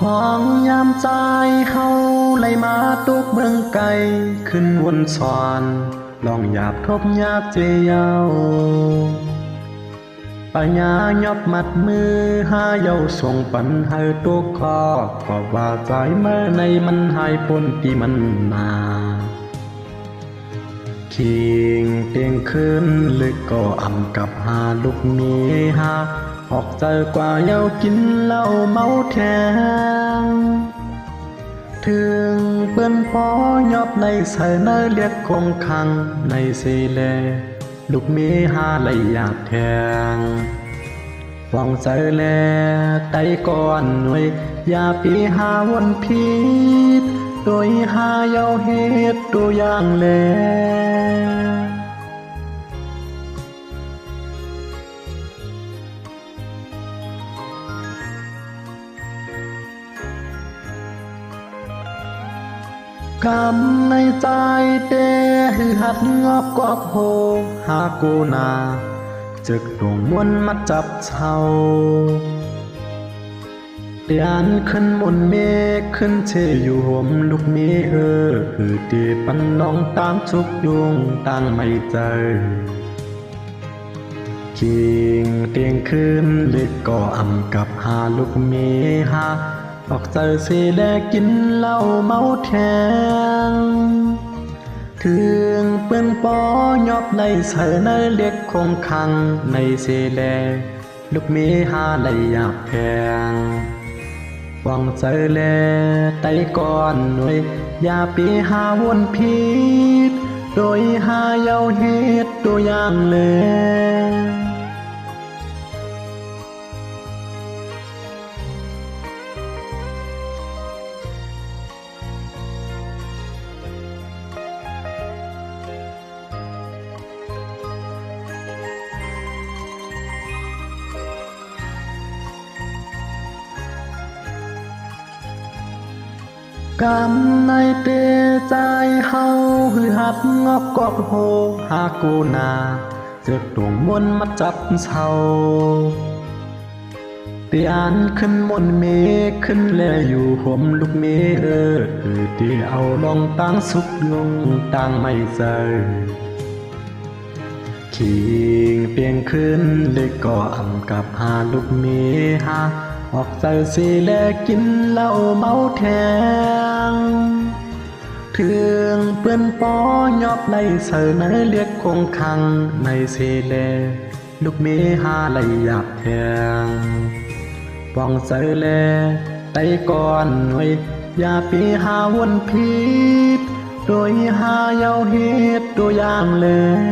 ห้องยามใจเฮาไหลมาตุกเมืองไกลขึ้นวนสอนลองหยาบทบยากเจียวปัญญายอบมัดมือหาเยาส่งปันให้ตุกคอก็ว่าใจเมื่อในมันหายปนที่มันมาคิงเตียงขึ้นลึกก็อำกับหาลูกเมียหาออกใจกว่าเยากินเหล้าเมาแทงถึงเปิ้นพอยอบในใส่เนเรียกคงคังในสีแลลูกเมียหาไหลอยากแทงหวังใจแลไตก่อนหน่วยอย่าปีหาวนผิดโดยหาเยาเหตุตัวอย่างแลคำในใจเตหือหัดงอบกอบโหหากูนาจึกดวงมวนมาจับเช้าเตียนขึ้นมนเมฆขึ้นเชยอยู่ห่มลูกเมคือตีปันน้องตามทุกยุงตั้งไม่ใจคิงเตียงขึ้นเล็กก็อำกับหาลูกเมหาออกใจเสียแลกินเหล้าเมาแทงถึงเปื้อนปอยอบในใส่ในเล็กคงคังในเสียแลลูกเมหาไหลอยากแพงหวังใจแลไตก่อนหน่วยอย่าปีหาวนผิดโดยหาเยาเหตุตัวอย่างเลยกำในเตใจเฮาหือหัดงอกกอบโหหากูนาเจ็บดวงมนมาจับเศร้าเตียนขึ้นมนเมฆขึ้นแลอยู่ห่มลูกเมตีเอาลองตั้งสุกยงตั้งไม่ใจคิงเปียงขึ้นเล็กก็อำกับหาลูกเมหาออกใจสิแลกินเหล้าเมาแทงถึงเปื้อนปอยอบในเสนอเรียกคงคังในเสแลลูกเมหาไหลอยากแทงหวังใจแลไตก่อนหน่วยอย่าปีหาวนผิดโดยหาเยาเหตุตัวอย่างเลย